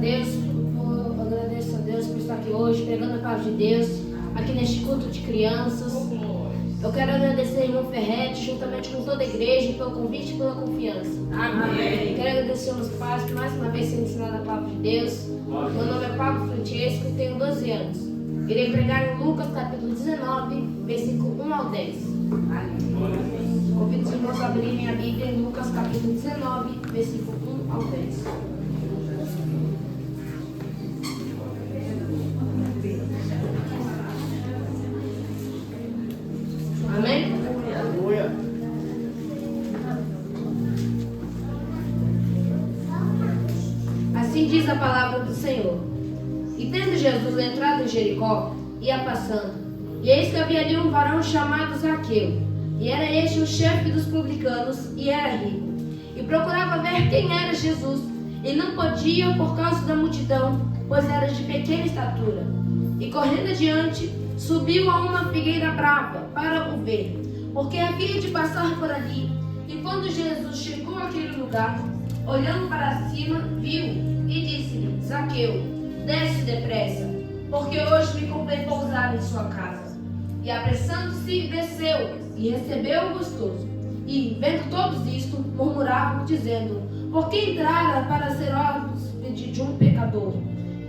agradeço a Deus por estar aqui hoje, pregando a palavra de Deus, aqui neste culto de crianças. Eu quero agradecer ao irmão Ferretti, juntamente com toda a igreja, pelo convite e pela confiança. Amém. Quero agradecer aos meus pais por mais uma vez serem ensinados a palavra de Deus. Meu nome é Pablo Francesco e tenho 12 anos. Irei pregar em Lucas capítulo 19, versículo 1 ao 10. Convido os irmãos a abrirem a Bíblia em Lucas capítulo 19, versículo 1 ao 10. Amém? Aleluia. Assim diz a palavra do Senhor. E tendo Jesus entrado em Jericó, ia passando. E eis que havia ali um varão chamado Zaqueu. E era este o chefe dos publicanos, e era rico. E procurava ver quem era Jesus. E não podia por causa da multidão, pois era de pequena estatura. E correndo adiante, subiu a uma figueira brava para o ver, porque havia de passar por ali. E quando Jesus chegou àquele lugar, olhando para cima, viu e disse-lhe: Zaqueu, desce depressa, porque hoje me convém pousar em sua casa. E apressando-se, desceu e recebeu o gostoso. E, vendo todos isto, murmuravam, dizendo: por que entrara para ser hóspede de um pecador?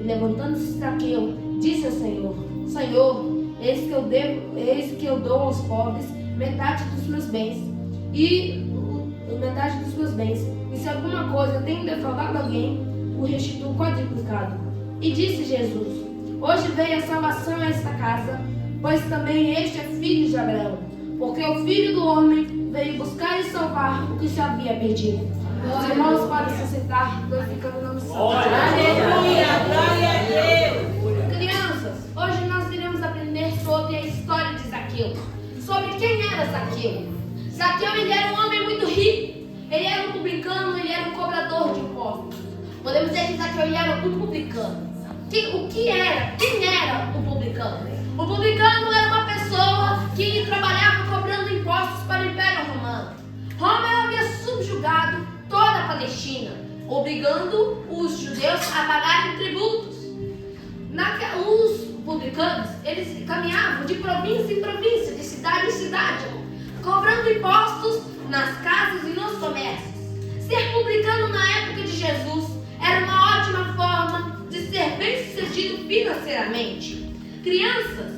E levantando-se Zaqueu, disse ao Senhor: Senhor, eis que eu dou aos pobres metade dos meus bens. E se alguma coisa tenho defraudado alguém, o restituo quadruplicado. E disse Jesus: hoje veio a salvação a esta casa, pois também este é filho de Abraão, porque o Filho do Homem veio buscar e salvar o que se havia perdido. Os irmãos podem se sentar, glorificando o nome do Senhor. Aleluia, glória a Deus. Crianças, hoje nós iremos aprender sobre a história de Zaqueu, sobre quem era Zaqueu. Zaqueu, ele era um homem muito rico, ele era um publicano, ele era um cobrador de impostos. Podemos dizer que Zaqueu ele era um publicano. Quem era o publicano? O publicano era uma pessoa que trabalhava cobrando impostos para o Império Romano. Roma havia subjugado toda a Palestina, obrigando os judeus a pagarem tributos. Os publicanos, eles caminhavam de província em província, de cidade em cidade, cobrando impostos nas casas e nos comércios. Ser publicano na época de Jesus era uma ótima forma de ser bem-sucedido financeiramente. Crianças,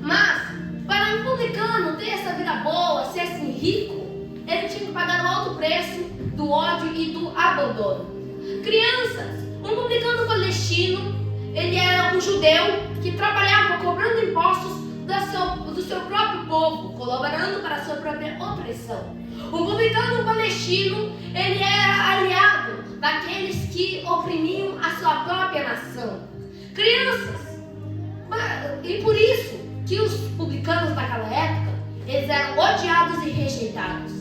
mas para um publicano ter essa vida boa, ser assim rico, ele tinha que pagar o alto preço do ódio e do abandono. Crianças, um publicano palestino, ele era um judeu que trabalhava cobrando impostos do seu próprio povo, colaborando para a sua própria opressão. O publicano palestino, ele era aliado daqueles que oprimiam a sua própria nação. Crianças, e por isso que os publicanos daquela época, eles eram odiados e rejeitados.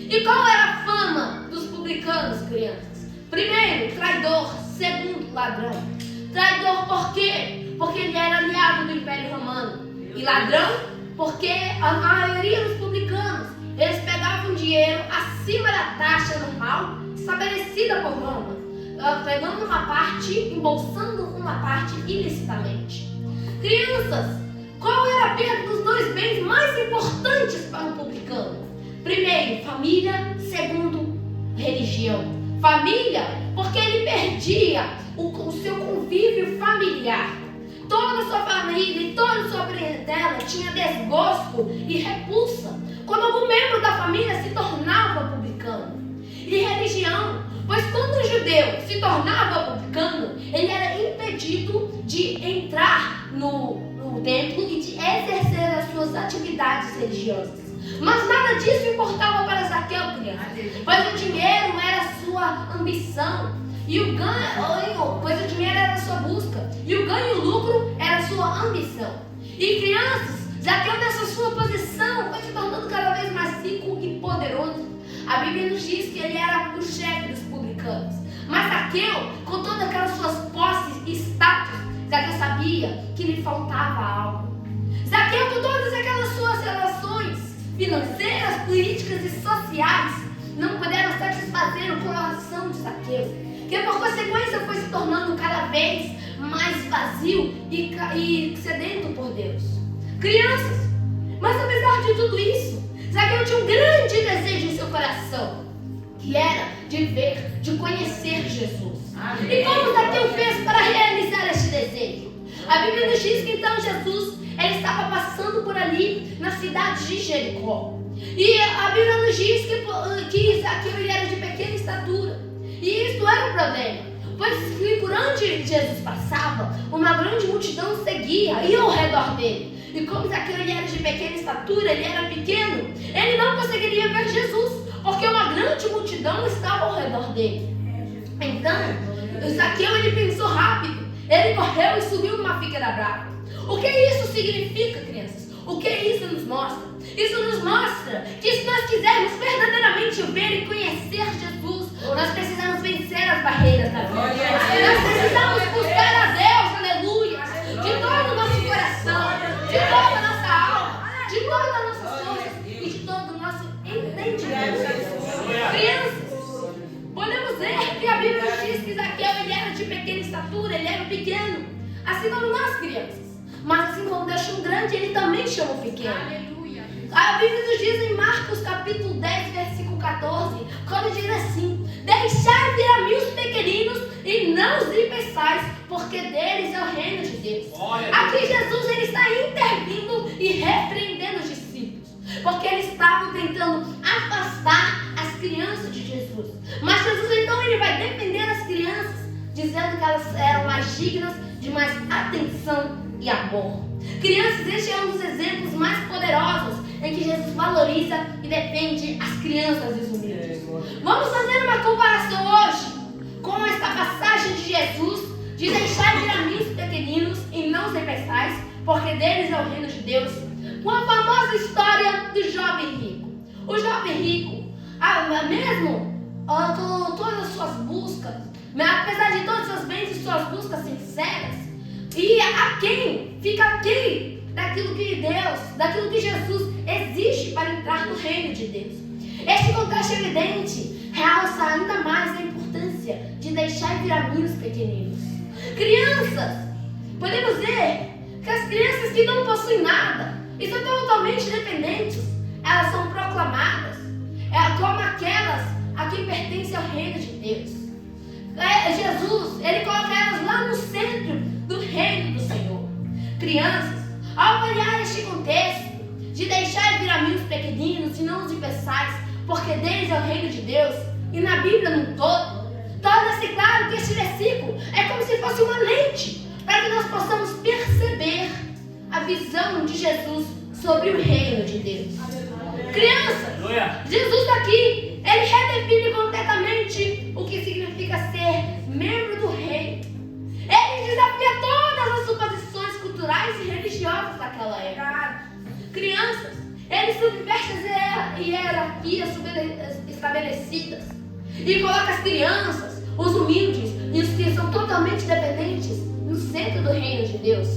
E qual era a fama dos publicanos, crianças? Primeiro, traidor. Segundo, ladrão. Traidor por quê? Porque ele era aliado do Império Romano. E ladrão, porque a maioria dos publicanos, eles pegavam dinheiro acima da taxa normal estabelecida por Roma, pegando uma parte, embolsando uma parte ilicitamente. Crianças, qual era a perda dos dois bens mais importantes para um publicano? Primeiro, família. Segundo, religião. Família, porque ele perdia o seu convívio familiar. Toda a sua família e toda a sua parentela tinha desgosto e repulsa quando algum membro da família se tornava publicano. E religião, pois quando um judeu se tornava publicano, ele era impedido de entrar no templo e de exercer as suas atividades religiosas. Mas nada disso importava para Zaqueu, criança, pois o dinheiro era a sua ambição, e o ganho, pois o dinheiro era a sua busca, e o ganho e o lucro era a sua ambição. E crianças, Zaqueu nessa sua posição foi se tornando cada vez mais rico e poderoso. A Bíblia nos diz que ele era o chefe dos publicanos. Mas Zaqueu, com todas aquelas suas posses e status, Zaqueu sabia que lhe faltava algo. Zaqueu, com todas aquelas suas relações financeiras, políticas e sociais, não puderam satisfazer o coração de Zaqueu, que por consequência foi se se tornando cada vez mais vazio e sedento por Deus. Crianças, mas apesar de tudo isso, Zaqueu tinha um grande desejo em seu coração, que era de ver, de conhecer Jesus. E como Zaqueu fez para realizar este desejo? A Bíblia nos diz que então Jesus, ele estava passando por ali na cidade de Jericó. E a Bíblia nos diz que Zaqueu ele era de pequena estatura. E isso era um problema, pois que por onde Jesus passava, uma grande multidão seguia, ia ao redor dele. E como Zaqueu ele era de pequena estatura, ele era pequeno, ele não conseguiria ver Jesus, porque uma grande multidão estava ao redor dele. Então, Zaqueu ele pensou rápido, ele correu e subiu numa figueira brava. O que isso significa, crianças? O que isso nos mostra? Isso nos mostra que se nós quisermos verdadeiramente ver e conhecer Jesus, nós precisamos vencer as barreiras da vida. Nós precisamos buscar a Deus, aleluia, de todo o nosso coração, de toda a nossa alma, de todas as nossas forças e de todo o nosso entendimento. Crianças, podemos ver que a Bíblia nos diz que Zaqueu ele era de pequena estatura, ele era pequeno, assim como nós, crianças. Mas assim como Deus chama o grande, ele também chama o pequeno. A Bíblia nos diz em Marcos capítulo 10, versículo 14, quando diz assim: deixai vir a mim os pequeninos e não os impeçais, porque deles é o reino de Deus. Aqui Jesus ele está intervindo e repreendendo os discípulos, porque eles estavam tentando afastar as crianças de Jesus. Mas Jesus então ele vai defender as crianças, dizendo que elas eram mais dignas de mais atenção e amor. Crianças, este é um dos exemplos mais poderosos em que Jesus valoriza e defende as crianças e os humildes. Vamos fazer uma comparação hoje com esta passagem de Jesus de deixar vir a mim os pequeninos e não os impeçais, porque deles é o reino de Deus, com a famosa história do jovem rico. O jovem rico, mesmo com todas as suas buscas, apesar de todos os seus bens e suas buscas sinceras, e fica aquém daquilo que Deus, daquilo que Jesus exige para entrar no reino de Deus. Este contraste evidente realça ainda mais a importância de deixar vir a mim os pequeninos. Crianças, podemos ver que as crianças que não possuem nada e são totalmente dependentes, elas são proclamadas como aquelas a quem pertence ao reino de Deus. Jesus, ele coloca elas lá no centro do reino do Senhor. Crianças, ao avaliar este contexto de deixar vir a mim os pequeninos e não os impeçais, porque deles é o reino de Deus, e na Bíblia no todo, torna-se claro que este versículo é como se fosse uma lente para que nós possamos perceber a visão de Jesus sobre o reino de Deus. Crianças, Jesus aqui, ele redefine completamente o que significa ser membro do reino. Ele desafia todas as suposições culturais e religiosas daquela época. Crianças, ele subverte as hierarquias estabelecidas e coloca as crianças, os humildes e os que são totalmente dependentes no centro do reino de Deus.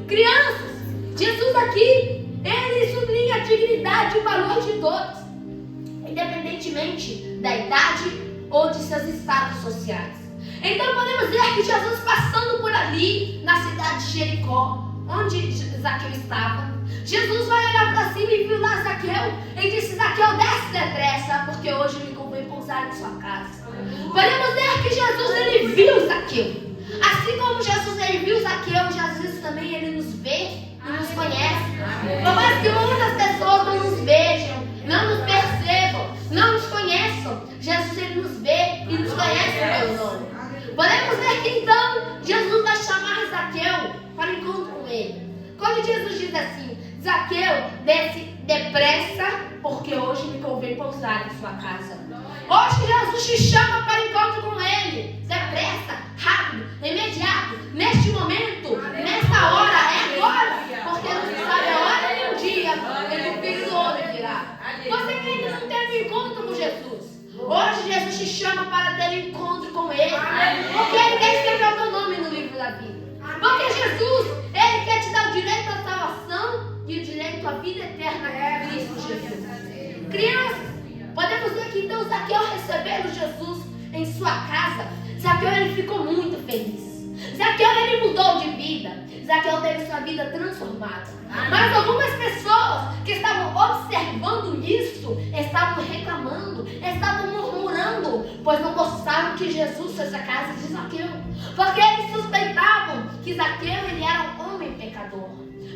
Crianças, Jesus aqui, ele sublinha a dignidade e o valor de todos, independentemente da idade ou de seus estados sociais. Então podemos ver que Jesus passando por ali, na cidade de Jericó, onde Zaqueu estava, Jesus vai olhar para cima e viu lá Zaqueu e disse: Zaqueu, desce depressa, porque hoje me convém pousar em sua casa. Podemos ver que Jesus ele viu Zaqueu. Assim como Jesus ele viu Zaqueu, Jesus também ele nos vê e nos conhece. Por mais que muitas pessoas não nos vejam, não nos percebam, não nos conheçam, Jesus ele nos vê e nos conhece pelo nome. Podemos ver que então Jesus vai chamar Zaqueu para o encontro com ele. Quando Jesus diz assim: Zaqueu, desce depressa, porque hoje me convém pousar em sua casa. Hoje Jesus te chama para o encontro com ele. Depressa, rápido, imediato, neste momento, nesta hora, é agora, porque não sabe a hora nem o dia em que o Filho do Homem virá. Você que ainda não teve um encontro com Jesus, hoje Jesus te chama para ter um encontro com ele, porque ele quer escrever o teu nome no livro da vida. Porque Jesus, ele quer te dar o direito à salvação e o direito à vida eterna em Cristo Jesus. Crianças, podemos ver que então Zaqueu recebendo Jesus em sua casa, Zaqueu, ele ficou muito feliz. Zaqueu, ele mudou de vida. Zaqueu teve sua vida transformada. Mas algumas pessoas que estavam observando isso, estavam reclamando, estavam murmurando, pois não gostaram que Jesus fosse à casa de Zaqueu. Porque eles suspeitavam que Zaqueu, ele era um homem pecador.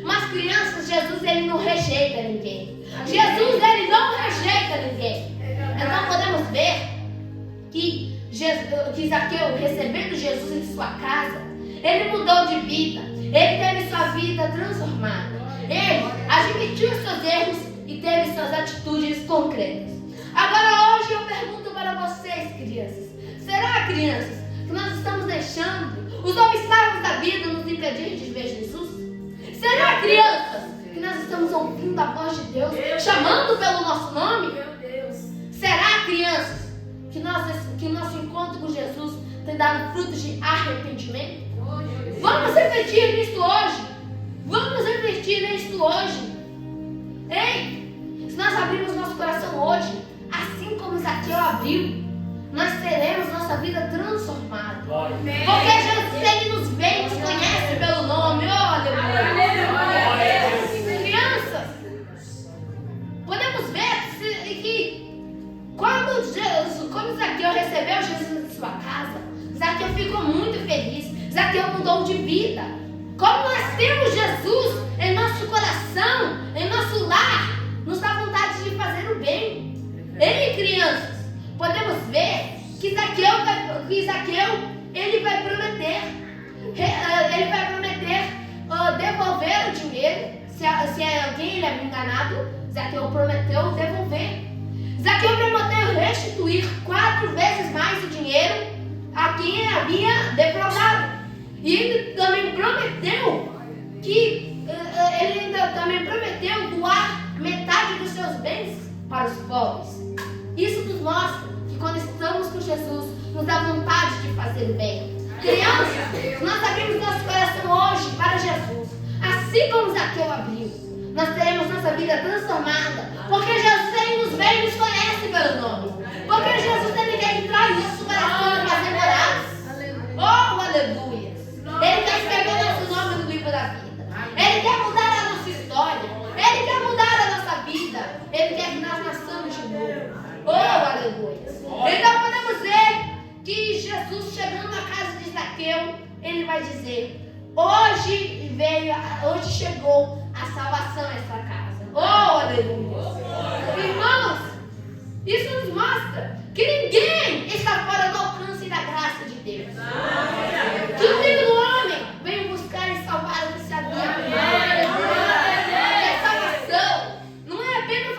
Mas crianças, Jesus, ele não rejeita ninguém. Jesus, ele não rejeita ninguém. Então podemos ver que Zaqueu, recebendo Jesus em sua casa, ele mudou de vida. Ele teve sua vida transformada. Ele admitiu seus erros e teve suas atitudes concretas. Agora hoje eu pergunto para vocês, crianças. Será, crianças, que nós estamos deixando os obstáculos da vida nos impedir de ver Jesus? Será, crianças, que nós estamos ouvindo a voz de Deus, chamando pelo nosso nome? Será, crianças, que nosso encontro com Jesus tem dado frutos de arrependimento? Vamos refletir nisso hoje. Vamos refletir nisso hoje. Ei, se nós abrirmos nosso coração hoje, assim como Zaqueu abriu, nós teremos nossa vida transformada. Porque Jesus, ele nos vê e nos conhece pelo nome. Aleluia. Crianças, podemos ver que quando Zaqueu recebeu Jesus em sua casa, Zaqueu ficou muito feliz. Zaqueu mudou de vida. Como nós temos Jesus em nosso coração, em nosso lar, nos dá vontade de fazer o bem. Ei, crianças, podemos ver que Zaqueu ele vai prometer devolver o dinheiro. Se alguém ele é enganado, Zaqueu prometeu devolver. Zaqueu prometeu restituir 4 vezes mais o dinheiro a quem havia defraudado. E ele também prometeu doar metade dos seus bens para os pobres. Isso nos mostra que quando estamos com Jesus, nos dá vontade de fazer o bem. Crianças, nós abrimos nosso coração hoje para Jesus, assim como Zaqueu abriu, nós teremos nossa vida transformada, porque Jesus, ele nos vê e nos conhece pelo nome. Porque Jesus, ele quer entrar em nosso coração e fazer morar. Oh, aleluia! Ele quer escrever nosso nome no livro da vida. Ele quer mudar a nossa história. Ele quer mudar a nossa vida. Ele quer que nós nasçamos de novo. Oh, aleluia! Então podemos ver que Jesus, chegando na casa de Zaqueu, ele vai dizer: hoje chegou a salvação a esta casa. Oh, aleluia! Irmãos, isso nos mostra que ninguém está fora do alcance da graça de Deus. Que o Filho do Homem veio buscar e salvar o que se havia perdido. E a salvação não é apenas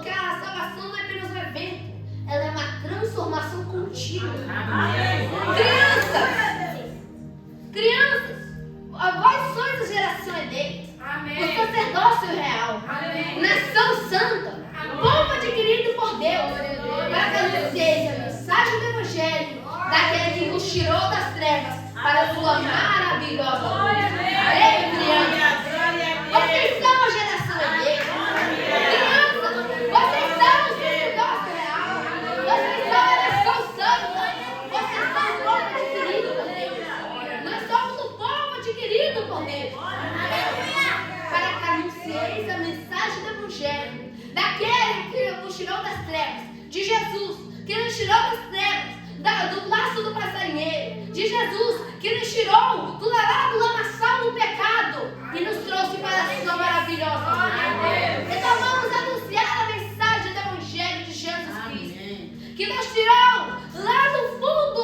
que a salvação não é apenas um evento, ela é uma transformação contínua. Crianças, vós sois a geração eleita, o sacerdócio real, nação santa, povo adquirido por Deus, para que anuncieis a mensagem do Evangelho daquele que nos tirou das trevas para a sua maravilhosa luz. Ei, crianças, vocês são a geração eleita. Crianças, vocês são o sacerdócio real, vocês são a nação santa, vocês são o povo adquirido por Deus. Nós somos o povo adquirido por Deus, para que anuncieis a mensagem do Evangelho daquele que nos tirou das trevas, de Jesus, que nos tirou das trevas, do laço do passarinheiro, de Jesus, que nos tirou do lamaçal do pecado e nos trouxe para a sua maravilhosa luz. Então vamos anunciar a mensagem do Evangelho de Jesus Cristo, que nos tirou lá do fundo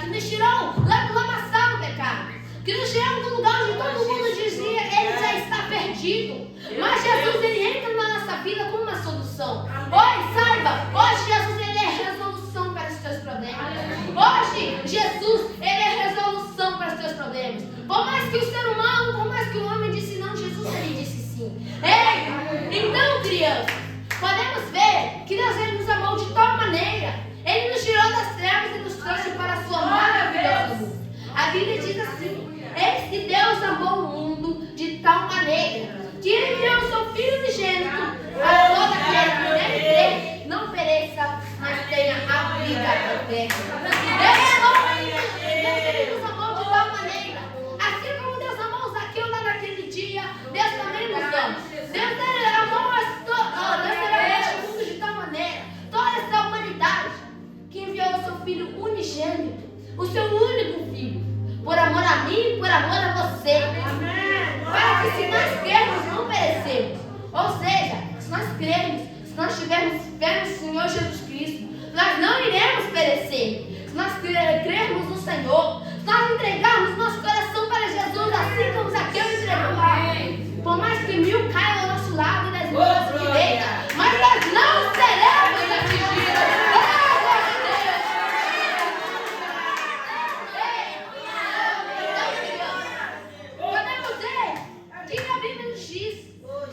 que nos tirou lá do lamaçal do pecado, que nos tirou do lugar onde todo mundo dizia ele já está perdido. Mas Jesus, ele entra na nossa vida com uma solução. Hoje, saiba, hoje Jesus, ele é resolução para os teus problemas. Hoje, Jesus, ele é resolução para os teus problemas. Por mais que o ser humano, por mais que o homem disse não, Jesus, ele disse sim. Ei, então, crianças, podemos ver que Deus, ele nos amou de tal maneira. Ele nos tirou das trevas e nos trouxe para a sua maravilhosa luz. A Bíblia diz assim: eis que Deus amou o mundo de tal maneira que ele enviou o seu Filho unigênito, a todo aquele que nele crê não pereça, mas tenha a vida vida eterna. Deus nos amou de tal maneira. Assim como Deus amou Zaqueu lá naquele dia, Deus também nos ama. Deus amou este mundo de tal maneira, toda essa humanidade, que enviou o seu Filho unigênito, o seu único Filho, por amor a mim, por amor a você. Para que, se nós crermos, não perecemos. Ou seja, se nós crermos, se nós tivermos fé no Senhor Jesus Cristo, nós não iremos perecer. Se nós crermos no Senhor, se nós entregarmos nosso coração para Jesus, assim como Zaqueu entregou, por mais que 1000 caiam ao nosso lado e 10 mil à nossa direita, mas nós não seremos atingidos. Podemos ver que a Bíblia nos diz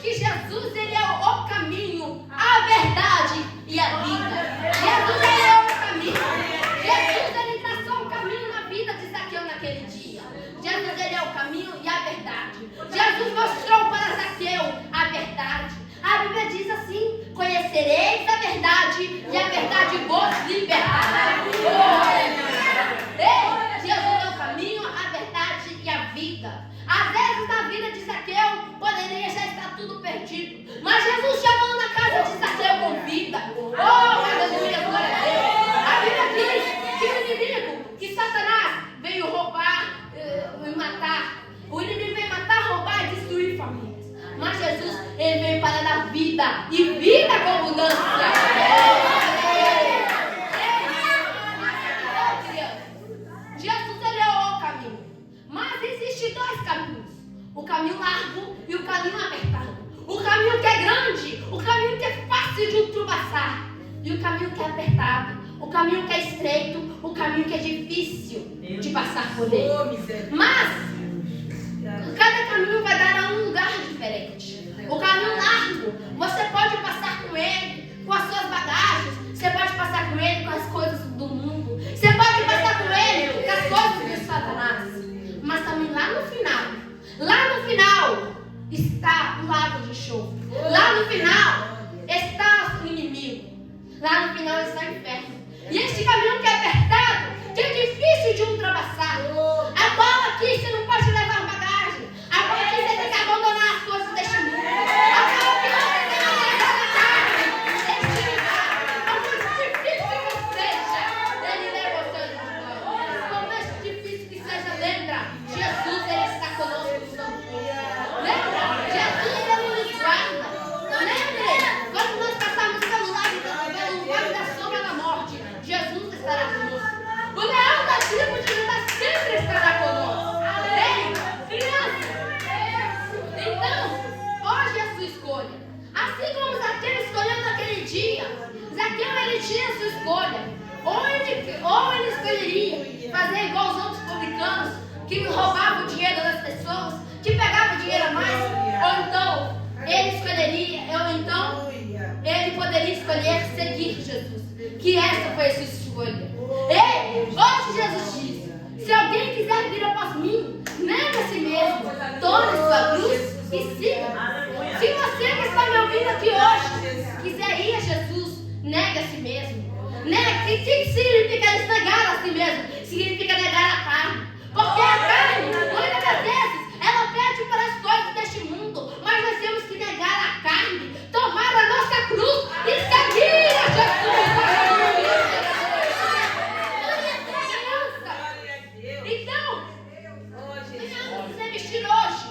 que Jesus, ele é o caminho, a verdade e a vida. Jesus, ele é o caminho. Jesus, ele traçou o caminho na vida de Zaqueu naquele dia. Jesus, ele é o caminho e a verdade. Jesus mostrou para Zaqueu a verdade. A Bíblia diz assim: conhecereis a verdade e a verdade vos libertará. Jesus é o caminho, a verdade e a vida. Às vezes na vida de Zaqueu poderia já estar tudo perdido, mas Jesus chegou na casa de Zaqueu com vida. Oh, aleluia, glória a Deus. A Bíblia diz que o inimigo, que Satanás veio roubar e matar. O inimigo veio matar, roubar e destruir famílias. Mas Jesus, ele veio para dar vida e vida com abundância. Jesus, ele é o caminho. Mas existem 2 caminhos: o caminho largo e o caminho apertado. O caminho que é grande, o caminho que é fácil de ultrapassar, e o caminho que é apertado, o caminho que é estreito, o caminho que é difícil de passar por ele. Mas cada caminho vai dar a um lugar diferente. O caminho largo, você pode passar com ele, com as suas bagagens. Você pode passar com ele com as coisas do mundo. Você pode passar com ele com as coisas de Satanás. Mas também lá no final está o lago de enxofre. Lá no final está o inimigo. Lá no final está o inferno. E este caminho que é apertado, que é difícil de ultrapassar. Agora aqui você não pode levar bagagem. Agora aqui você tem que abandonar as coisas deste mundo. Agora aqui você tem que levar a carne deste lugar. Por mais difícil que seja, ele leva você de glória. Por mais difícil que seja, lembra, Jesus, ele está conosco no seu povo. Lembra? Jesus, ele nos guarda. Lembre, quando nós passarmos pelo vale da sombra da morte, Jesus estará conosco. O leão da tribo de Judá sempre estará conosco. Ei, criança! Então, hoje é a sua escolha. Assim como Zaqueu escolheu naquele dia, Zaqueu, ele tinha a sua escolha. Ou ele escolheria fazer igual os outros publicanos, que roubavam o dinheiro das pessoas, que pegavam dinheiro a mais, ou então ele poderia escolher seguir Jesus. Que essa foi a sua escolha. Ei, hoje Jesus diz: se alguém quiser vir após mim, negue a si mesmo, tome sua cruz e siga. Se você que está me ouvindo aqui hoje quiser ir a Jesus, negue a si mesmo. O que significa negar a si mesmo? Significa negar a carne. Porque a carne, muitas das vezes, ela pede para as coisas deste mundo, mas nós temos que negar a carne, tomar a nossa cruz e seguir a Jesus. Então, venhamos nos vestir hoje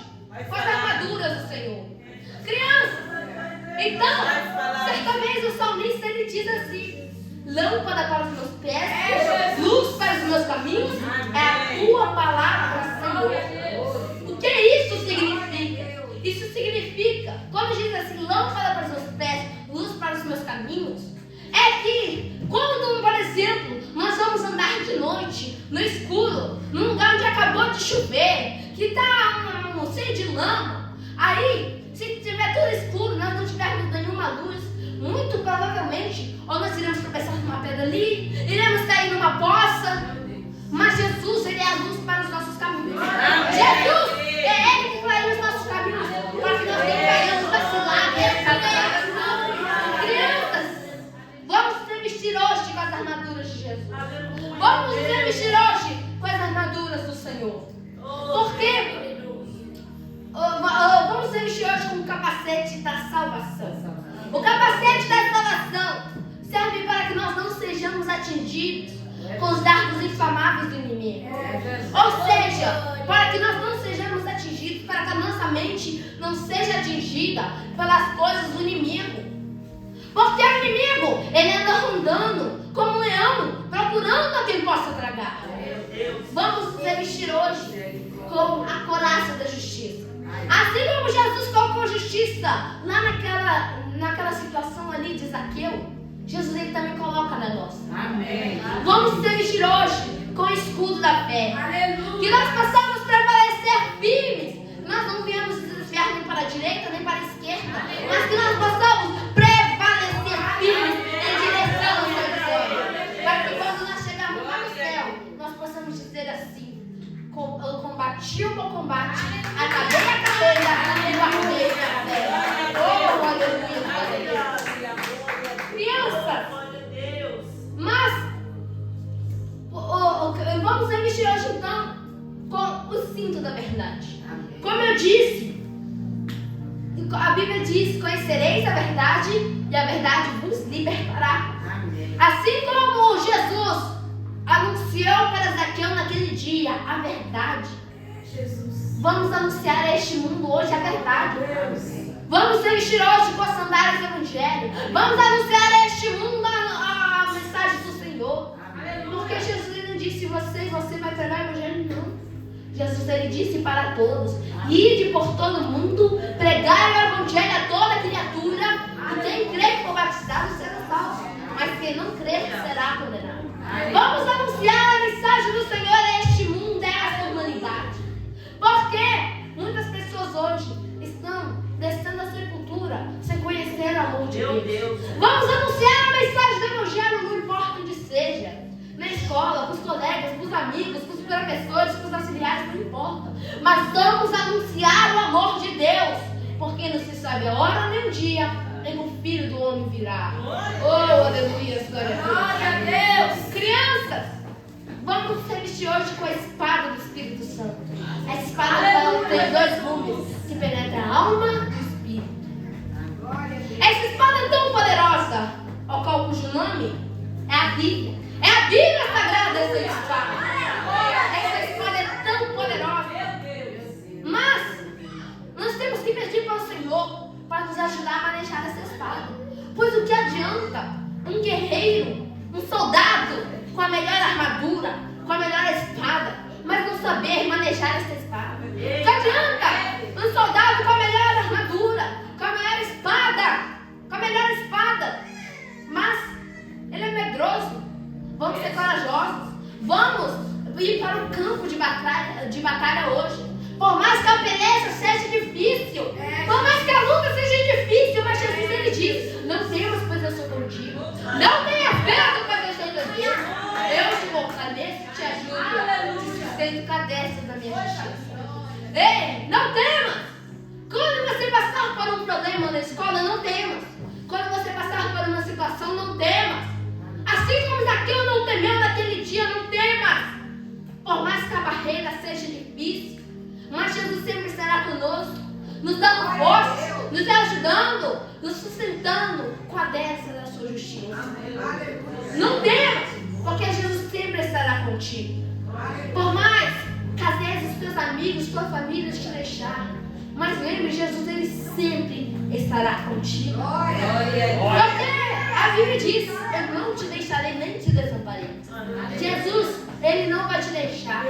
com as armaduras do Senhor. Criança, então, certa vez o salmista, ele diz assim: lâmpada para os meus pés, luz para os meus caminhos, é a tua palavra, Senhor. O que isso significa? Isso significa, quando diz assim, lâmpada para os meus pés, luz para os meus caminhos, é que quando, por exemplo, nós vamos andar de noite, no escuro, num lugar onde acabou de chover, que está cheio de lama, aí, se tiver tudo escuro, nós não tivermos nenhuma luz, muito provavelmente, ou nós iremos tropeçar numa pedra ali, iremos cair numa poça. Mas Jesus, ele é a luz para os nossos caminhos. Jesus, é ele que clareia os nossos caminhos, para que nós não caiamos vacilar. Crianças, vamos se vestir hoje com as armaduras de Jesus. Aleluia. Vamos nos revestir hoje com as armaduras do Senhor. Por quê? Vamos revestir hoje com o capacete da salvação. O capacete da salvação serve para que nós não sejamos atingidos com os dardos inflamáveis do inimigo. Ou seja, para que nós não sejamos atingidos, para que a nossa mente não seja atingida pelas coisas do inimigo. Porque o inimigo, ele anda rondando como um leão, procurando a quem possa tragar. Vamos nos revestir hoje com a couraça da justiça. Assim como Jesus colocou justiça lá naquela situação ali de Zaqueu, Jesus ele também coloca na nossa. Amém. Vamos nos revestir hoje com o escudo da fé. Aleluia. Que nós possamos prevalecer firmes. Nós não viemos desviar nem para a direita nem para a esquerda, mas que nós possamos prevalecer firmes em direção ao céu. Para que quando nós chegarmos lá no céu, nós possamos dizer assim: eu combati o bom combate, acabei a carreira e guardei a fé. Oh, aleluia, aleluia. Crianças, mas vamos revestir hoje então com o cinto da verdade. Como eu disse, a Bíblia diz: conhecereis a verdade e a verdade vos libertará. Assim como Jesus anunciou para Zaqueu naquele dia a verdade, vamos anunciar a este mundo hoje a verdade. Vamos revestir hoje com as sandálias do Evangelho. Vamos anunciar a este mundo a mensagem do Senhor. Porque Jesus ele não disse: você vai pregar o Evangelho, não. Jesus ele disse para todos: ide por todo mundo, pregai o Evangelho a toda criatura, e quem crê que for batizado será salvo, mas quem não crê será condenado. Vamos anunciar a mensagem do Senhor a este mundo, a esta humanidade. Porque muitas pessoas hoje estão descendo a sepultura sem conhecer o amor de Deus. Vamos anunciar a mensagem do Evangelho, não importa onde seja. Na escola, com os colegas, com os amigos, com os professores, com os auxiliares, não importa. Mas vamos anunciar o amor de Deus. Porque não se sabe a hora nem o dia em que o Filho do Homem virá. Oh, aleluia, glória a Deus. Crianças, vamos nos revestir hoje com a espada do Espírito Santo. A espada tem dois gumes que penetram a alma e o espírito. Essa espada é tão poderosa, ao qual cujo nome é a Bíblia. É a Bíblia Sagrada essa espada. Essa espada é tão poderosa. Mas nós temos que pedir para o Senhor para nos ajudar a manejar essa espada. Pois o que adianta um guerreiro, um soldado com a melhor armadura, com a melhor espada, mas não saber manejar essa espada? O que adianta um soldado com a melhor armadura, com a melhor espada, mas ele é medroso? Vamos ser corajosos. Vamos ir para o campo de batalha hoje. Por mais que a peleja seja difícil, por mais que a luta seja difícil, mas Jesus ele diz: não temas, pois eu sou contigo. Não tenha medo, pois eu sou teu Deus. Eu te fortaleço, te ajudo, te sustento com a destra da minha justiça. Ei, não temas. Quando você passar por um problema na escola, não temas. Quando você passar por uma situação, não temas. Assim como Zaqueu não temeu naquele dia, não temas. Por mais que a barreira seja difícil, mas Jesus sempre estará conosco, nos dando força, nos ajudando, nos sustentando com a destra da sua justiça. Não temas, porque Jesus sempre estará contigo. Por mais que às vezes teus amigos, tua família te deixarem, mas lembre, Jesus ele sempre estará contigo. Porque a Bíblia diz: eu não te deixarei nem te desamparei. Jesus, ele não vai te deixar.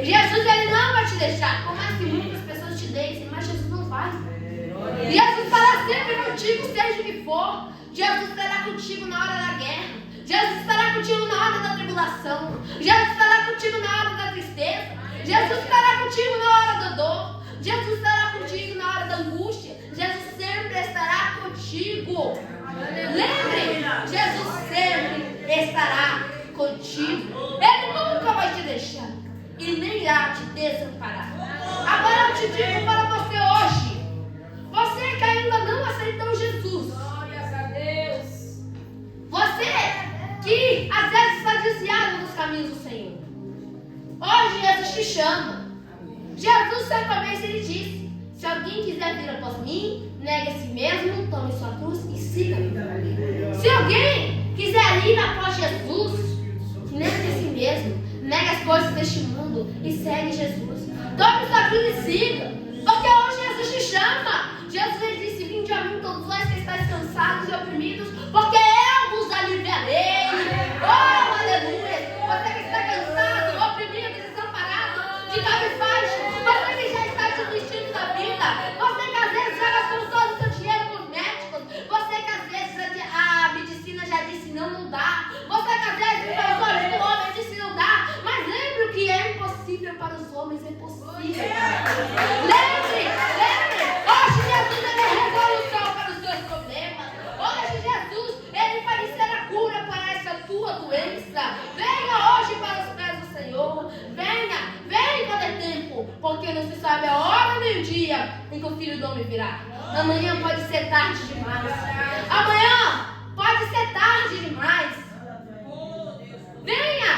Jesus, ele não vai te deixar. Por mais que muitas pessoas te deixem, mas Jesus não vai. Jesus estará sempre contigo, seja o que for. Jesus estará contigo na hora da guerra. Jesus estará contigo na hora da tribulação. Jesus estará contigo na hora da tristeza. Jesus estará contigo na hora da dor. Jesus estará contigo na hora da angústia. Jesus sempre estará contigo. Lembre, Jesus sempre estará contigo. Ele nunca vai te deixar e nem irá te desamparar. Agora eu te digo para você hoje, você que ainda não aceitou Jesus, você que às vezes está desviado chama. Jesus certa vez ele disse: se alguém quiser vir após mim, negue a si mesmo, tome sua cruz e siga-me. Se alguém quiser ir após Jesus, negue a si mesmo, negue as coisas deste mundo e segue Jesus. Tome sua cruz e siga. Porque hoje Jesus te chama. Jesus ele disse: vinde a mim todos vós que estáis cansados e oprimidos, porque eu vos aliviarei. Oh, aleluia. Você que está cansado, oprimido, desamparado, de cabisbaixo, você que já está desistindo da vida, você que às vezes já gastou todo o seu dinheiro com os médicos, você que às vezes a medicina já disse não dá, você que às vezes para os olhos do homem disse não dá, mas lembre o que é impossível para os homens é possível. Lembre, hoje Jesus ele é resolução para os seus problemas. Hoje Jesus ele vai ser a cura para essa tua doença. Venha hoje para os pés do Senhor. Venha quando é tempo, porque não se sabe a hora nem o dia em que o Filho do Homem virá. Amanhã pode ser tarde demais. Amanhã pode ser tarde demais. Venha!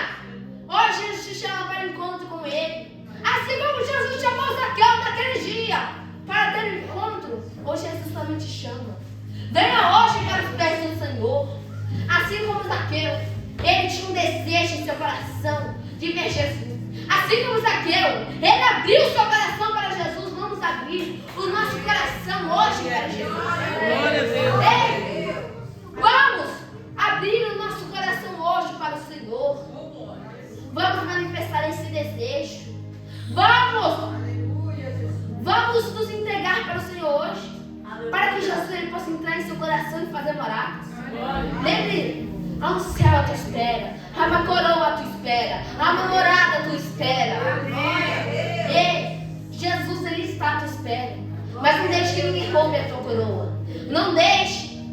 Hoje Jesus te chama para o encontro com Ele. Assim como Jesus chamou Zaqueu naquele dia para ter um encontro, hoje Jesus também te chama. Venha hoje para os pés do Senhor. Assim como Zaqueu, ele tinha um desejo em seu coração de ver Jesus. Assim como Zaqueu, ele abriu seu coração para Jesus. Vamos abrir o nosso coração hoje para Jesus. Ei, vamos abrir o nosso coração hoje para o Senhor. Vamos manifestar esse desejo. Vamos nos entregar para o Senhor hoje, para que Jesus ele possa entrar em seu coração e fazer morada. Lembre, há um céu à tua espera, há uma coroa à tua espera, há uma morada à tua espera. Ei, Jesus ele está à tua espera, mas não deixe que ninguém roube a tua coroa. Não deixe.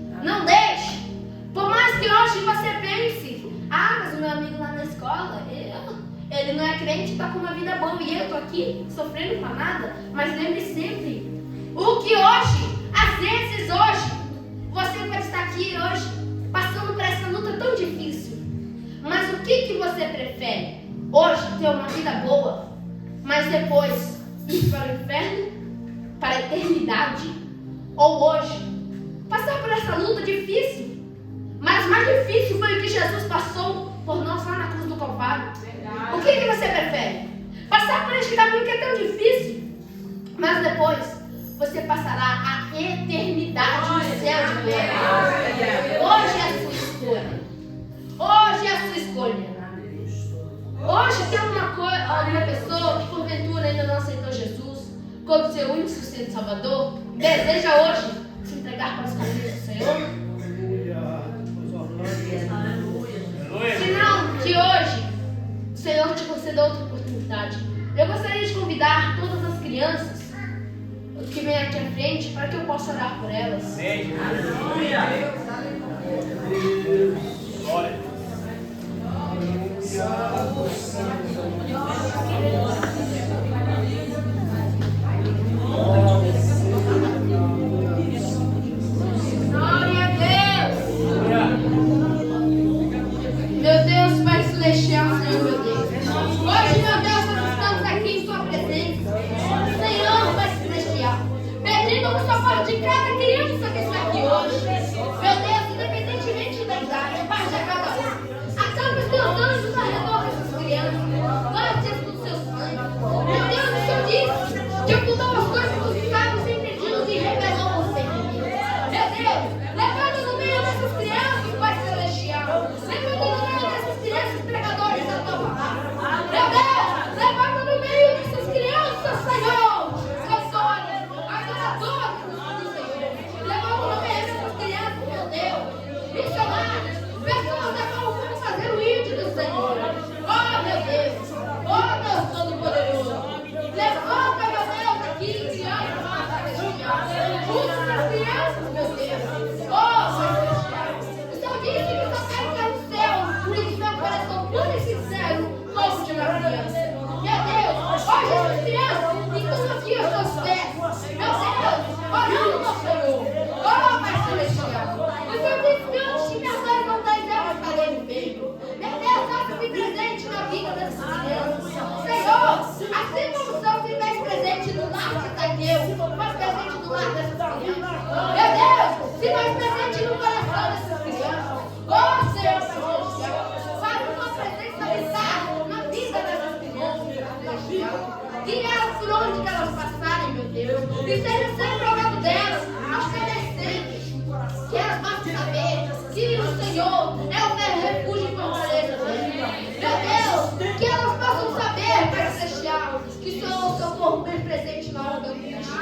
Por mais que hoje você pense: mas o meu amigo lá na escola, ele não é crente, está com uma vida boa e eu estou aqui sofrendo com nada. Mas lembre sempre, o que hoje, às vezes hoje, você pode estar aqui hoje, passando por essa luta tão difícil. Mas o que você prefere? Hoje ter uma vida boa, mas depois ir para o inferno, para a eternidade? Ou hoje, passar por essa luta difícil, mas mais difícil foi o que Jesus passou por nós lá na cruz do Calvário? O que você prefere? Passar por este caminho que é tão difícil, mas depois você passará a eternidade no céu de glória. Hoje é a sua escolha. Hoje tem alguma pessoa que porventura ainda não aceitou Jesus como seu único e suficiente Salvador, deseja hoje se entregar para os caminhos do Senhor? Senão que hoje o Senhor te concedeu outra oportunidade. Eu gostaria de convidar todas as crianças que vêm aqui à frente para que eu possa orar por elas. Aleluia. Glória. Glória a Deus. Meu Deus, Pai Celestial, Senhor, meu Deus. Hoje, meu Deus, nós estamos aqui em Sua presença. Senhor, Pai Celestial, pedindo por favor de cada criança que está aqui hoje. Meu Deus, independentemente da idade, Pai, de cada um. Acalma os teus anjos ao redor dessas crianças. Guarde-as do seu sangue. Meu Deus, o Senhor disse que ocultou as coisas dos sábios entendidos e revelou você. Meu Deus, levanta no meio dessas crianças, Pai Celestial. Levanta no meio dessas crianças pregadores da tua palavra. Meu Deus, levanta no meio dessas crianças, Senhor. Cantores, adoradores do Senhor. Levanta no meio dessas crianças, meu Deus. Missionários, pessoas da qual vamos fazer o ídolo do Senhor. Oh, meu Deus. Oh, Deus Todo-Poderoso. Levanta, meu Deus, aqui, crianças, Pai Celestial. Usa as crianças, meu Deus. Oh, Pai Celestial. O Senhor disse que só quer ficar no céu, por isso meu coração puro e sincero, como de uma criança. Meu Deus, hoje essas crianças estão aqui aos seus pés. Meu Deus, orando ao Senhor. Oh, Pai Celestial. O Senhor disse que antes de minhas mães não tem Deus para ele veio. Meu Deus, faça-se presente na vida dessas crianças. Senhor, que seja sempre ao lado delas, adolescentes, que elas possam saber que o Senhor é o meu refúgio e fortaleza. Meu Deus, que elas possam saber, Pai Celestial, que o Senhor é o socorro bem presente na hora da angústia.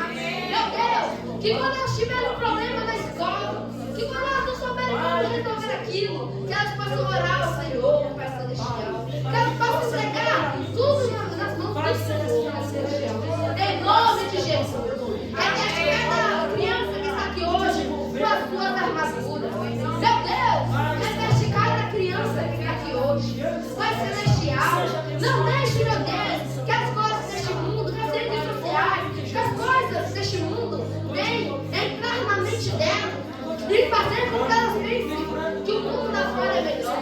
Meu Deus, que quando elas tiverem um problema na escola, que quando elas não souberem como resolver aquilo, que elas possam orar ao Senhor, Pai Celestial, que elas possam entregar tudo nas mãos do Senhor, Pai Celestial. Em nome de Jesus. Reveste cada criança que está aqui hoje com as suas armaduras. Meu Deus, reveste cada criança que está aqui hoje. Pai Celestial, não deixe, meu Deus, que as coisas deste mundo, que as redes sociais, que as coisas deste mundo venham entrar na mente dela e fazer com que elas pensem que o mundo da fora é melhor.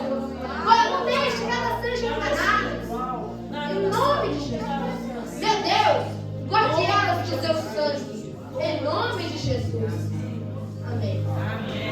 Não deixe que elas sejam enganadas. Em nome de Jesus. Meu Deus, guarde elas de seu sangue. Em nome de Jesus. Amém. Amém.